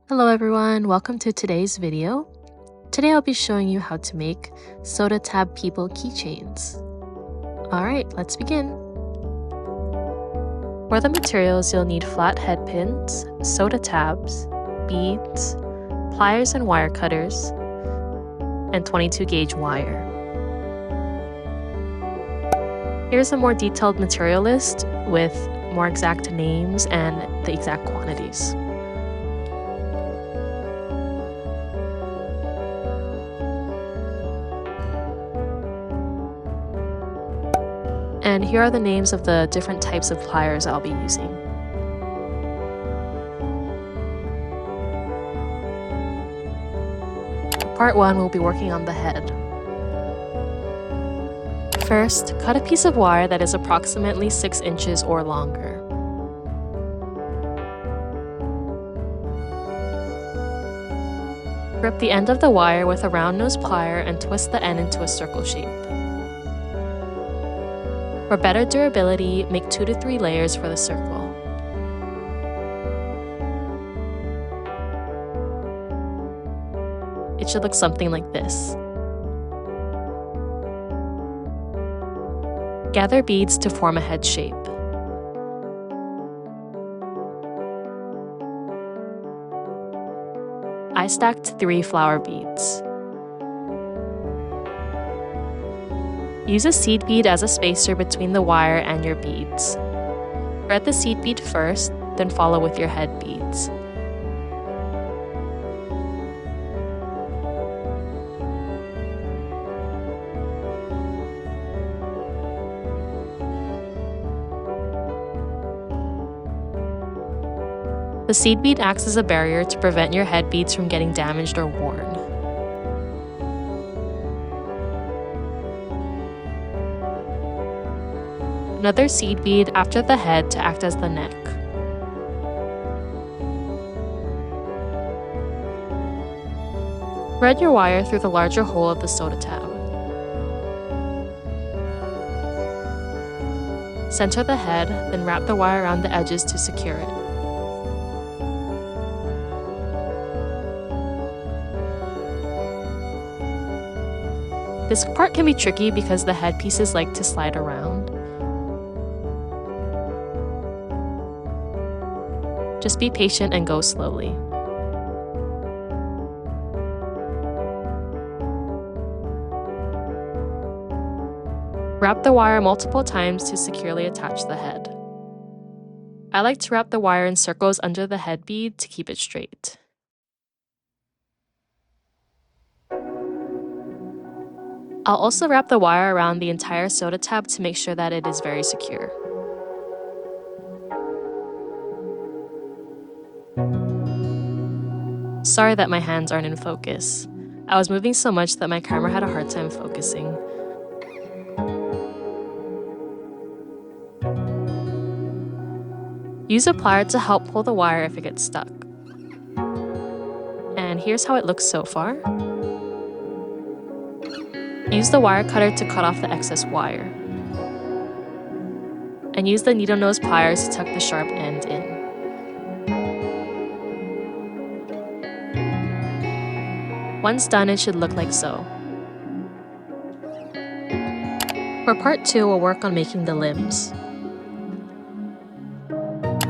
Hello everyone, welcome to today's video. Today I'll be showing you how to make soda tab people keychains. Alright, let's begin. For the materials, you'll need flat head pins, soda tabs, beads, pliers and wire cutters, and 22 gauge wire. Here's a more detailed material list with more exact names and the exact quantities. And here are the names of the different types of pliers I'll be using. For part 1, we'll be working on the head. First, cut a piece of wire that is approximately 6 inches or longer. Grip the end of the wire with a round nose plier and twist the end into a circle shape. For better durability, make 2 to 3 layers for the circle. It should look something like this. Gather beads to form a head shape. I stacked 3 flower beads. Use a seed bead as a spacer between the wire and your beads. Thread the seed bead first, then follow with your head beads. The seed bead acts as a barrier to prevent your head beads from getting damaged or worn. Another seed bead after the head to act as the neck. Thread your wire through the larger hole of the soda tab. Center the head, then wrap the wire around the edges to secure it. This part can be tricky because the head pieces like to slide around. Just be patient and go slowly. Wrap the wire multiple times to securely attach the head. I like to wrap the wire in circles under the head bead to keep it straight. I'll also wrap the wire around the entire soda tab to make sure that it is very secure. Sorry that my hands aren't in focus. I was moving so much that my camera had a hard time focusing. Use a plier to help pull the wire if it gets stuck. And here's how it looks so far. Use the wire cutter to cut off the excess wire. And use the needle nose pliers to tuck the sharp end in. Once done, it should look like so. For part 2, we'll work on making the limbs.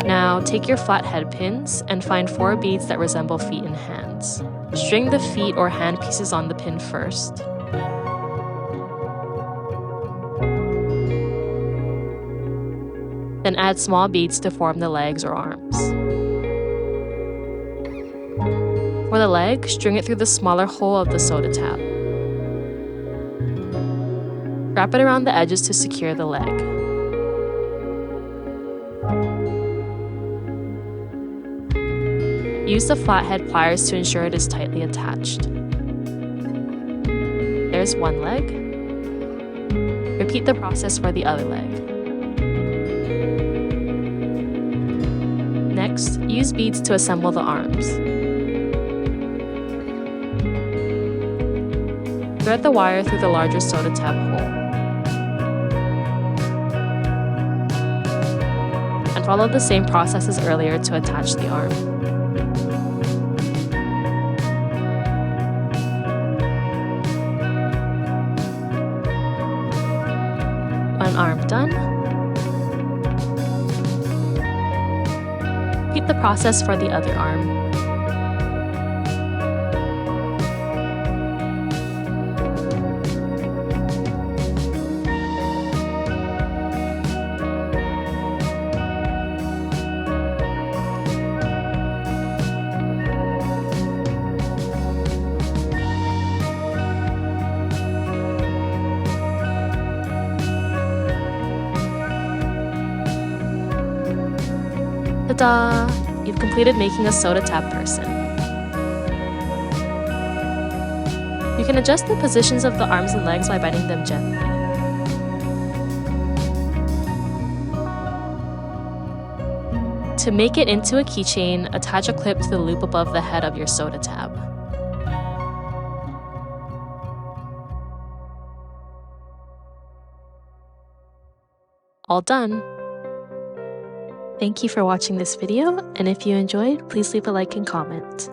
Now, take your flat head pins and find 4 beads that resemble feet and hands. String the feet or hand pieces on the pin first. Then add small beads to form the legs or arms. For the leg, string it through the smaller hole of the soda tab. Wrap it around the edges to secure the leg. Use the flathead pliers to ensure it is tightly attached. There's one leg. Repeat the process for the other leg. Next, use beads to assemble the arms. Thread the wire through the larger soda tab hole. And follow the same process as earlier to attach the arm. process for the other arm. Ta-da! You've completed making a soda tab person. You can adjust the positions of the arms and legs by bending them gently. To make it into a keychain, attach a clip to the loop above the head of your soda tab. All done! Thank you for watching this video, and if you enjoyed, please leave a like and comment.